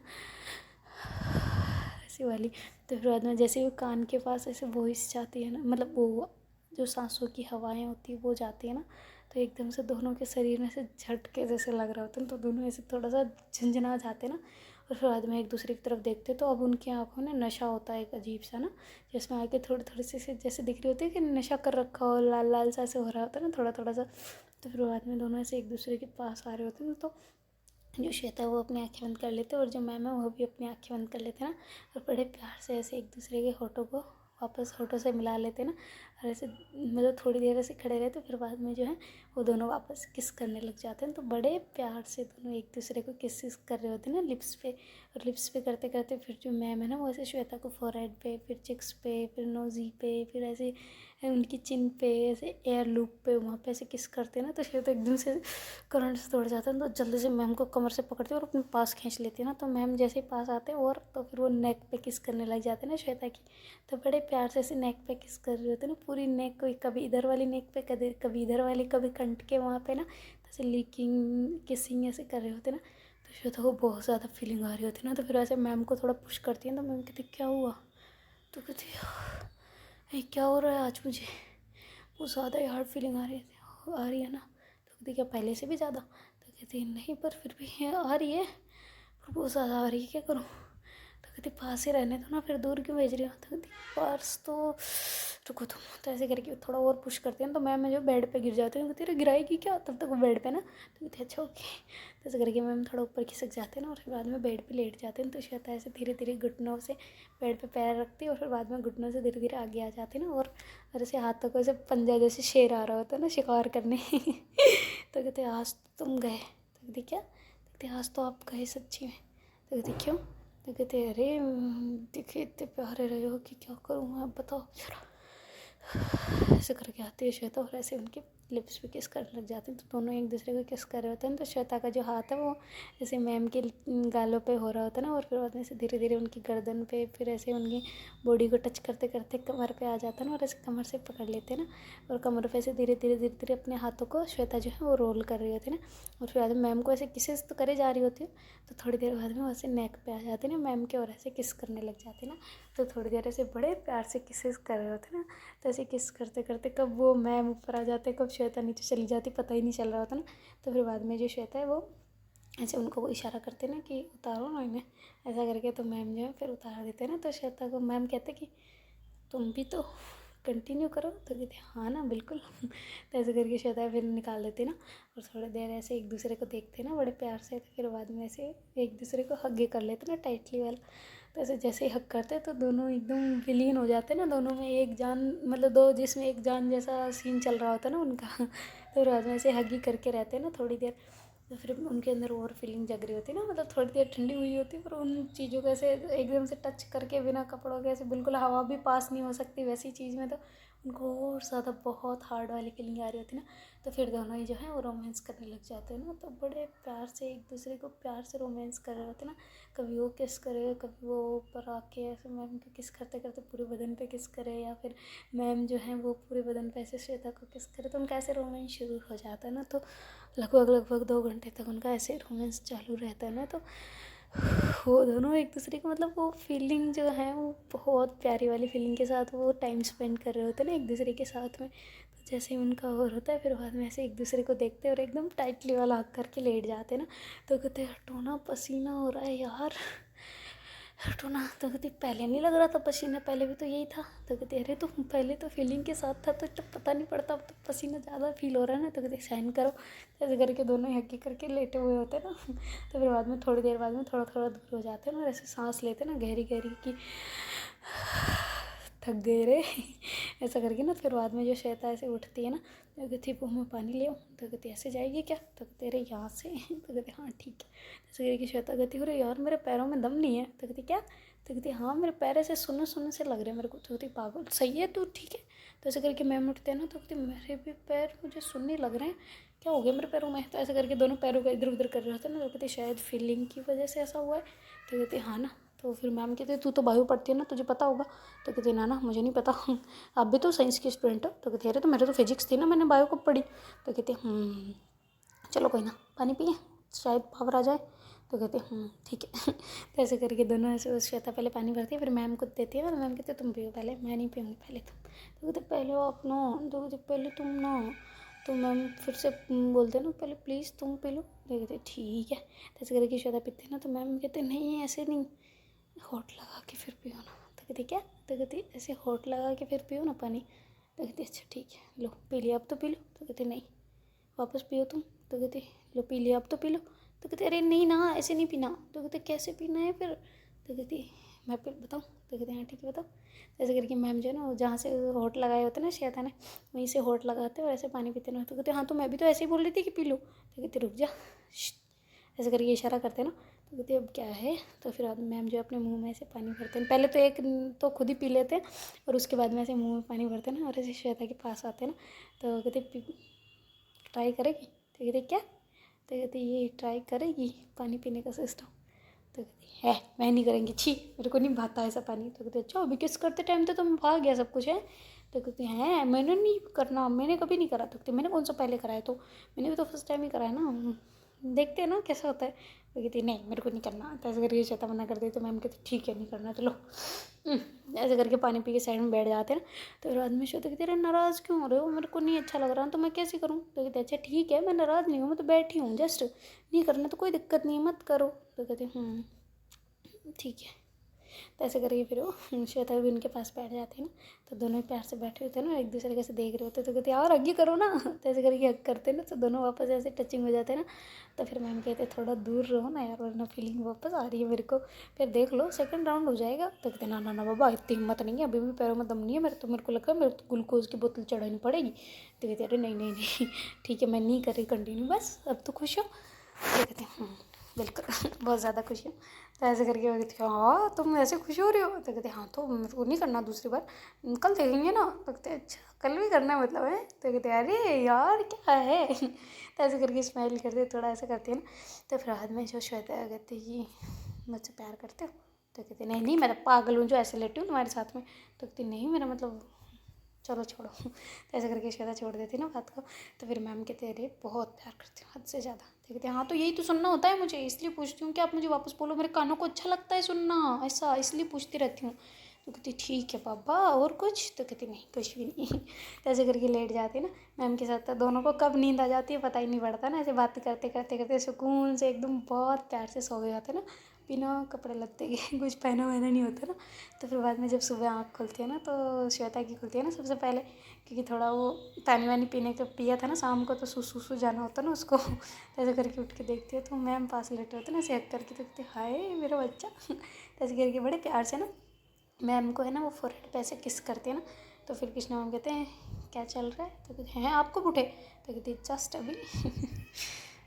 ऐसी वाली। तो फिर बाद में जैसे वो कान के पास ऐसे वॉइस जाती है ना, मतलब वो जो सांसों की हवाएं होती है वो जाती है ना, तो एकदम से दोनों के शरीर में से झटके जैसे लग रहा होता है, तो दोनों ऐसे थोड़ा सा झंझना जाते हैं ना, और फिर बाद में एक दूसरे की तरफ देखते तो अब उनकी आंखों में नशा होता है एक अजीब सा ना, जिसमें आगे थोड़ी थोड़ी सी जैसे दिख रही होती है कि नशा कर रखा हो, लाल लाल सा ऐसे हो रहा होता है ना थोड़ा थोड़ा सा। तो फिर बाद में दोनों ऐसे एक दूसरे के पास आ रहे होते हैं, तो जो श्वेता है वो अपनी आँखें बंद कर लेते हैं और जो मैम है वो भी अपनी आँखें बंद कर लेते हैं ना, और बड़े प्यार से ऐसे एक दूसरे के होठों को वापस होठों से मिला लेते हैं ना, और ऐसे मतलब थोड़ी देर ऐसे खड़े रहते, फिर बाद में जो है वो दोनों वापस किस करने लग जाते हैं। तो बड़े प्यार से दोनों एक दूसरे को किस कर रहे होते हैं ना लिप्स पे, और लिप्स पे करते करते फिर जो मैम है ना वो ऐसे श्वेता को फोरहेड पे, फिर चिक्स पे, फिर नोज़ी पे, फिर ऐसे उनकी चिन पे, ऐसे एयर लूप पे वहाँ पे ऐसे किस करते हैं ना, तो श्वेता एकदम से करंट से दौड़ जाता है, तो जल्दी से मैम को कमर से पकड़ती है और अपने पास खींच लेती है ना, तो मैम जैसे ही पास आते हैं और तो फिर वो नेक पे किस करने लग जाते हैं ना श्वेता की। तो बड़े प्यार से ऐसे नेक पे किस कर रहे होते हैं ना, पूरी नेक को, कभी इधर वाली नेक पे, कभी इधर वाली, कभी कंठ के वहाँ पे ना, ऐसे लीकिंग किसिंग ऐसे कर रहे होते हैं ना, तो श्वेता को बहुत ज़्यादा फीलिंग आ रही होती है ना, तो फिर ऐसे मैम को थोड़ा पुश करती है, तो मैम कहती क्या हुआ, तो कहती क्या हो रहा है आज मुझे, बहुत ज़्यादा ही हार्ड फीलिंग आ रही है ना, तो कहती क्या पहले से भी ज़्यादा, तो कहती नहीं पर फिर भी आ रही है, पर बहुत ज़्यादा आ रही है, क्या करूँ, तो कहती पास ही रहने दो ना, फिर दूर क्यों भेज रही हो, तो कहती पास तो रुको तुम, तो ऐसे करके थोड़ा और पुश करते हैं, तो मैम जो बेड पे गिर जाती है, तो कहती गिराएगी क्या, तब तक वो बेड पे ना, तो कहती अच्छा ओके, तो ऐसे करके मैम थोड़ा ऊपर खिसक जाते हैं ना, और फिर बाद में बेड पे लेट जाते हैं, तो श्वेता ऐसे धीरे धीरे घुटनों से बेड पे पैर रखती है और फिर बाद में घुटनों से धीरे धीरे आगे आ जाती है ना, और ऐसे हाथों को ऐसे पंजा जैसे शेर आ रहा होता है ना शिकार करने। तो कहते आज तो तुम गए, तो कहती क्या, तो कहते आज तो आप गए सच्ची में, तो कहती क्यों, तो कहते अरे दिखे इतने प्यारे रहे हो कि क्या करूँ मैं, आप बताओ जरा, ऐसे करके आती है श्वेता और ऐसे उनके लिप्स पे किस करने लग जाते हैं, तो दोनों एक दूसरे को किस कर रहे होते हैं, तो श्वेता का जो हाथ है वो ऐसे मैम के गालों पे हो रहा होता है ना, और फिर बाद में से धीरे धीरे उनकी गर्दन पे, फिर ऐसे उनकी बॉडी को टच करते करते कमर पे आ जाता है ना, और ऐसे कमर से पकड़ लेते हैं ना, और कमर पे ऐसे धीरे धीरे धीरे धीरे अपने हाथों को श्वेता जो है वो रोल कर रही होती है ना, और फिर बाद में मैम को ऐसे किसेस तो करे जा रही होती है, तो थोड़ी देर बाद में वैसे नेक पे आ जाती है ना मैम के, और ऐसे किस करने लग जाती है ना, तो थोड़ी देर ऐसे बड़े प्यार से किसेस कर रहे होते ना, तो ऐसे किस करते करते कब वो मैम ऊपर आ जाते, कब श्वेता नीचे चली जाती, पता ही नहीं चल रहा होता ना, तो फिर बाद में जो श्वेता है वो ऐसे उनको वो इशारा करते ना कि उतारो ना इन्हें, ऐसा करके तो मैम जो है फिर उतार देते हैं ना, तो श्वेता को मैम कहते कि तुम भी तो कंटिन्यू करो, तो कहते हाँ ना बिल्कुल। तो ऐसे करके श्वेता फिर निकाल देती ना, और थोड़ी देर ऐसे एक दूसरे को देखते ना बड़े प्यार से, तो फिर बाद में ऐसे एक दूसरे को हग कर लेते ना टाइटली वाला, तो ऐसे जैसे ही हग करते तो दोनों एकदम विलीन हो जाते ना, दोनों में एक जान, मतलब दो जिसमें एक जान जैसा सीन चल रहा होता है ना उनका। तो बाद में ऐसे हग ही करके रहते हैं ना थोड़ी देर, तो फिर उनके अंदर और फीलिंग जग रही होती है ना, मतलब थोड़ी देर ठंडी हुई होती है, पर उन चीज़ों को ऐसे एकदम से टच करके बिना कपड़ों के ऐसे बिल्कुल हवा भी पास नहीं हो सकती वैसी चीज़ में, तो उनको और ज़्यादा बहुत हार्ड वाली फीलिंग आ रही होती है ना, तो फिर दोनों ही जो है वो रोमांस करने लग जाते हैं ना, तो बड़े प्यार से एक दूसरे को प्यार से रोमांस कर रहे होते हैं ना, कभी वो किस करे, कभी वो ऊपर आके ऐसे मैम को किस करते करते पूरे बदन पे किस करे, या फिर मैम जो है वो पूरे बदन पे ऐसे श्वेता को किस करे, तो उनका ऐसे रोमांस शुरू हो जाता है ना, तो लगभग लगभग 2 घंटे तक उनका ऐसे रोमांस चालू रहता है ना, तो वो दोनों एक दूसरे को, मतलब वो फीलिंग जो है वो बहुत प्यारी वाली फीलिंग के साथ वो टाइम स्पेंड कर रहे होते हैं ना एक दूसरे के साथ में, तो जैसे ही उनका और होता है फिर बाद में ऐसे एक दूसरे को देखते हैं और एकदम टाइटली वाला हक करके लेट जाते हैं ना, तो कहते हैं हटो ना पसीना हो रहा है यार, हटो ना, तो कहती पहले नहीं लग रहा था पसीना, पहले भी तो यही था, तो कहती अरे तो पहले तो फीलिंग के साथ था तो पता नहीं पड़ता, अब तो पसीना ज़्यादा फील हो रहा है ना, तो कहती सहन करो, ऐसे करके दोनों हकी करके लेटे हुए होते हैं ना। तो फिर बाद में थोड़ी देर बाद में थोड़ा थोड़ा दूर हो जाते हैं ना, और ऐसे सांस लेते हैं ना गहरी गहरी की, थक गए रे ऐसा करके ना। फिर बाद में जो श्वेता ऐसे उठती है ना तो कहती वो मैं पानी ले आऊँ, तो कहती ऐसे जाएगी क्या, तो कहते अरे यहाँ से तो कहती हाँ ठीक है। ऐसे करके श्वेता कहती अरे यार मेरे पैरों में दम नहीं है, तो कहती क्या, तो कहती हाँ मेरे पैर ऐसे सुन्न सुन्न से लग रहे हैं मेरे को, तो कहती पागल सही है तू ठीक है। तो ऐसे करके मैम उठते हैं ना तो कहती मेरे भी पैर मुझे सुनने लग रहे हैं, क्या हो गया मेरे पैरों में। तो ऐसे करके दोनों पैरों का इधर उधर कर रहे होते हैं ना, तो कहती शायद फीलिंग की वजह से ऐसा हुआ है। तो कहती हाँ ना। तो फिर मैम कहते तू तो बायो पढ़ती है ना तुझे पता होगा। तो कहती ना ना मुझे नहीं पता आप भी तो साइंस की स्टूडेंट हो। तो कहती अरे तो मेरे तो फिजिक्स थी ना, मैंने बायो कब पढ़ी। तो कहती चलो कोई ना पानी पिए शायद पावर आ जाए। तो कहते ठीक है तो ऐसे करके दोनों ऐसे श्वेता पहले पानी भरती है फिर मैम को देती है ना, तो मैम कहते तुम पियो पहले, मैं नहीं पीऊँगी पहले तुम। तो कहते पहले आप ना, तो कहते पहले तुम ना। तो मैम फिर से बोलते ना पहले प्लीज़ तुम पी लो। तो कहते ठीक है। तो ऐसे करके श्वेता पीते ना तो मैम कहते नहीं ऐसे नहीं, होठ लगा के फिर पियो ना। तो कहती क्या, तो कहती ऐसे होठ लगा के फिर पियो ना पानी। तो कहती अच्छा ठीक है लो पी लिया अब तो पी लो। तो कहती नहीं वापस पियो तुम। तो कहती लो पी लिया अब तो पी लो। तो कहते अरे नहीं ना ऐसे नहीं पीना। तो कहते कैसे पीना है फिर। तो कहती मैं फिर बताऊँ। तो कहते हाँ ठीक है बताओ। तो ऐसे करके मैम जो है ना जहाँ से होठ लगाए होते ना श्वेता ने वहीं से होठ लगाते और ऐसे पानी पीते ना। तो कहते हाँ तो मैं भी तो ऐसे ही बोल रही थी कि पी लो। तो कहते रुक जा ऐसे करके इशारा करते ना। तो कहते अब क्या है। तो फिर मैम जो अपने मुंह में ऐसे पानी भरते हैं, पहले तो एक तो खुद ही पी लेते हैं और उसके बाद में ऐसे मुंह में पानी भरते हैं ना और ऐसे श्वेता के पास आते हैं ना। तो कहते ट्राई करेगी। तो कहते क्या, तो कहते ये ट्राई करेगी पानी पीने का सिस्टम। तो कहती है मैं नहीं करेंगी छी मेरे को नहीं भाता ऐसा पानी। तो कहते अच्छा अभी किस करते टाइम तो तुम भाग गया सब कुछ है। तो कहती हैं मैंने नहीं करना, मैंने कभी नहीं करा। तो कहती मैंने कौन सा पहले कराया, तो मैंने भी तो फर्स्ट टाइम ही कराया ना, देखते हैं ना कैसा होता है। तो कहती नहीं मेरे को नहीं करना। तो ऐसे करके श्वेता मना कर दी। तो मैम कहती ठीक है नहीं करना चलो। ऐसे करके पानी पी के साइड में बैठ जाते हैं ना। तो फिर बाद में श्वेता कहती अरे नाराज़ क्यों हो रहे हो, मेरे को नहीं अच्छा लग रहा तो मैं कैसे करूँ। तो कहते अच्छा ठीक है मैं नाराज़ नहीं हूँ, मैं तो बैठी हूँ जस्ट, नहीं करना तो कोई दिक्कत नहीं है मत करो। तो कहते ठीक है। तो ऐसे करके फिर वो श्वेता भी उनके पास बैठ जाती है ना। तो दोनों ही प्यार से बैठे होते हैं ना एक दूसरे के से देख रहे होते। तो कहते यार हग करो ना। तो ऐसे करके हग करते ना तो दोनों वापस ऐसे टचिंग हो जाते हैं ना। तो फिर मैम कहते थोड़ा दूर रहो ना यार वरना फीलिंग वापस आ रही है मेरे को, फिर देख लो सेकंड राउंड हो जाएगा। तो कहते ना ना ना बाबा इतनी हिम्मत नहीं है, अभी भी पैरों में दम नहीं है मेरे, तो मेरे को लगा मेरे तो ग्लूकोज की बोतल चढ़ानी पड़ेगी। तो कहते अरे नहीं नहीं नहीं ठीक है मैं नहीं कर रही कंटिन्यू बस अब तो खुश हो। तो कहते बिल्कुल बहुत ज़्यादा खुश हूँ। तो ऐसे करके वो कहती हाँ तुम ऐसे खुश हो रही हो। तो कहते हाँ तो मेरे को नहीं करना दूसरी बार, कल देखेंगे ना। तो कहते अच्छा कल भी करना है मतलब है। तो कहते अरे यार क्या है तो ऐसे करके स्माइल करते थोड़ा ऐसा करती है ना। तो फिर बाद में जो श्वेता कहती कि मुझसे प्यार करते हो। तो कहते नहीं नहीं मैं तो पागल हूँ जो ऐसे लेटी हूँ तुम्हारे साथ में। तो कहती नहीं मेरा मतलब चलो छोड़ो। तो ऐसे करके श्वेता छोड़ देती ना बात को। तो फिर मैम कहते अरे बहुत प्यार करती हूँ हद से ज़्यादा। तो कहते हाँ तो यही तो सुनना होता है मुझे, इसलिए पूछती हूँ कि आप मुझे वापस बोलो, मेरे कानों को अच्छा लगता है सुनना ऐसा, इसलिए पूछती रहती हूँ। तो कहती ठीक है पापा और कुछ। तो कहती नहीं कुछ भी नहीं। तो ऐसे करके लेट जाती ना मैम के साथ। तो दोनों को कब नींद आ जाती है पता ही नहीं पड़ता ना, ऐसे बात करते करते करते सुकून से एकदम बहुत प्यार से सो गए जाते ना बिना कपड़े लत्ते के कुछ पहना वहना नहीं होता ना। तो फिर बाद में जब सुबह आँख खुलती है ना तो श्वेता की खुलती है ना सबसे पहले, क्योंकि थोड़ा वो पानी वानी पीने का पिया था ना शाम को तो सुसु जाना होता ना उसको। तो ऐसे करके उठ के देखती है तो मैम पास लेटे होते ना सेक करके, तो कहते हाय मेरा बच्चा। तो ऐसे करके बड़े प्यार से ना मैम को है ना वो फोरहेड पे ऐसे किस करते हैं ना। तो फिर कृष्णा मैम कहते हैं क्या चल रहा है। तो कहते हैं आप कब उठे। तो कहते जस्ट अभी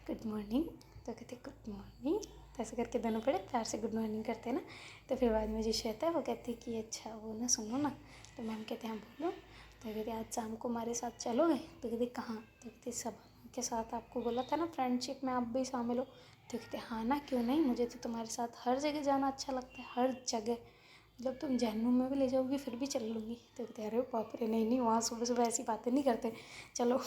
गुड मॉर्निंग। तो कहते गुड मॉर्निंग। तो ऐसे करके दोनों बड़े प्यार से गुड मॉर्निंग करते हैं ना। तो फिर बाद में जो श्वेता है वो कहती है कि अच्छा वो ना सुनो ना। तो मैम कहते हैं बोलो। तो कहते आज शाम को हमारे साथ चलोगे। तो कहते कहाँ। तो कहते सब के साथ आपको बोला था ना फ्रेंडशिप में आप भी शामिल हो। तो कहते हाँ ना क्यों नहीं, मुझे तो तुम्हारे साथ हर जगह जाना अच्छा लगता है, हर जगह मतलब तुम जहन्नुम में भी ले जाओगी फिर भी चल लूँगी। तो कहते अरे बाप रे नहीं नहीं वहाँ सुबह सुबह ऐसी बातें नहीं करते, चलो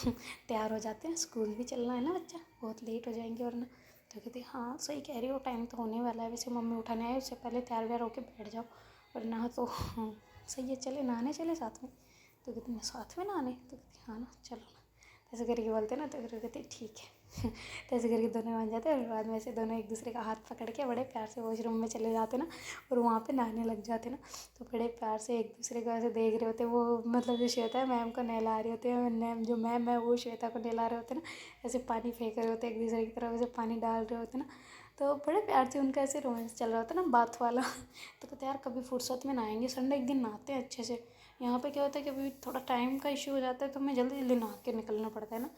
तैयार हो जाते हैं स्कूल भी चलना है ना बच्चा, बहुत लेट हो जाएंगे वरना। तो कहते हाँ सही कह रही हो टाइम तो होने वाला है, वैसे मम्मी उठाने आए उससे पहले तैयार व्यार होकर बैठ जाओ वरना तो सही है चले नहाने चले साथ में। तो कहते मैं साथ में नहाने। तो कहती हाँ ना चलो ना। ऐसे करके बोलते ना तो फिर कहते ठीक है। तो ऐसे करके दोनों मान जाते हैं और बाद में से दोनों एक दूसरे का हाथ पकड़ के बड़े प्यार से वॉशरूम में चले जाते ना और वहाँ पे नहाने लग जाते ना। तो बड़े प्यार से एक दूसरे को ऐसे देख रहे होते वो, मतलब जो श्वेता है मैम को नहला रहे होते हैं, मैम जो मैम है वो श्वेता को नहला रहे होते ना, ऐसे पानी फेंक रहे होते एक दूसरे की तरफ, ऐसे पानी डाल रहे होते ना। तो बड़े प्यार से उनका ऐसे रोमांस चल रहा होता ना बात वाला। तो कहते यार कभी फुर्सत में नहाएंगे, संडे एक दिन नहाते हैं अच्छे से। यहाँ पे क्या होता है कि अभी थोड़ा टाइम का इश्यू हो जाता है, तो हमें जल्दी जल्दी नहा के निकलना पड़ता है ना।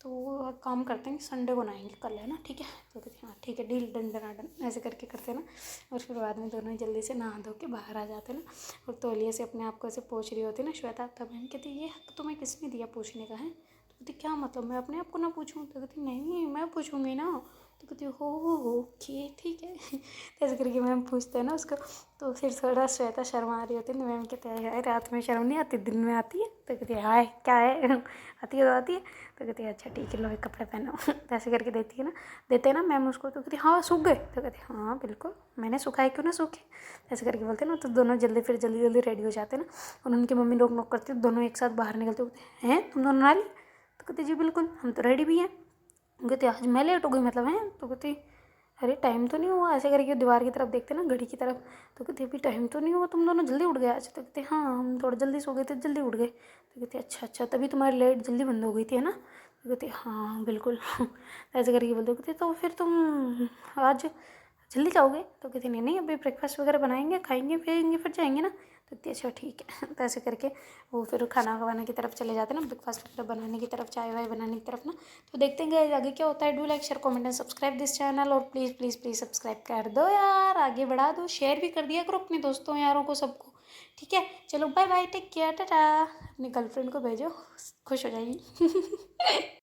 तो वो काम करते हैं कि संडे को नहाएंगे कल, है ना, ठीक है। तो कहते हैं हाँ ठीक है, डील डन डन डन, ऐसे करके करते हैं ना। और फिर बाद में दोनों ही जल्दी से नहा धो के बाहर आ जाते हैं ना। और तौलिए से अपने आप को ऐसे पोंछ रही होती है ना श्वेता, तब बहन कहती है ये हक तुम्हें किसने दिया पूछने का है। तो कहती क्या मतलब, मैं अपने आप को ना पूछूं। तो कहती नहीं मैं पूछूंगी ना। तो कहती हो ओके ठीक है। तो ऐसे करके मैम पूछते हैं ना उसको। तो फिर थोड़ा श्वेता शर्मा रही होती है, मैम कहते हैं यार रात में शर्म नहीं आती, दिन में आती है। तो कहती है हाय क्या है, आती है तो आती है। तो कहती है अच्छा ठीक है, लो एक कपड़े पहनो। तो ऐसे करके देती है ना, देते हैं ना मैम उसको। तो कहती है हाँ सूख गए। तो कहती है हाँ बिल्कुल, मैंने सुखाए क्यों ना सूखे। ऐसे करके बोलते हैं ना। तो दोनों जल्दी फिर जल्दी जल्दी रेडी हो जाते हैं ना। और उनकी मम्मी लोग नॉक करती है, दोनों एक साथ बाहर निकलते होते हैं तुम दोनों नहा ली। तो कहती जी बिल्कुल, हम तो रेडी भी हैं। कहती आज मैं लेट हो गई मतलब है। तो कहती अरे टाइम तो नहीं हुआ। ऐसे करके दीवार की तरफ देखते ना, घड़ी की तरफ। तो कहती अभी टाइम तो नहीं हुआ, तुम दोनों जल्दी उठ गए आज। तो कहते हाँ हम थोड़ा जल्दी सो गए थे, जल्दी उठ गए। तो कहते अच्छा अच्छा, तभी तुम्हारी लाइट जल्दी बंद हो गई थी है ना। तो कहते हाँ बिल्कुल। ऐसे करके बोलते कहते तो फिर तुम आज जल्दी जाओगे। तो कहती नहीं नहीं, अभी ब्रेकफास्ट वगैरह बनाएंगे, खाएंगे पिएंगे फिर जाएंगे ना। तो कहती अच्छा ठीक है। तो ऐसे करके वो फिर खाना वाना की तरफ चले जाते हैं ना, ब्रेकफास्ट वगैरह बनाने की तरफ, चाय वाय बनाने की तरफ ना। तो देखते हैं guys आगे क्या होता है। Do like share comment and subscribe this channel. और प्लीज़ प्लीज़ प्लीज़ सब्सक्राइब कर दो यार, आगे बढ़ा दो, शेयर भी कर दिया करो अपने दोस्तों यारों को, सबको। ठीक है चलो bye bye, take care, tata. अपनी गर्लफ्रेंड को भेजो, खुश हो जाएगी।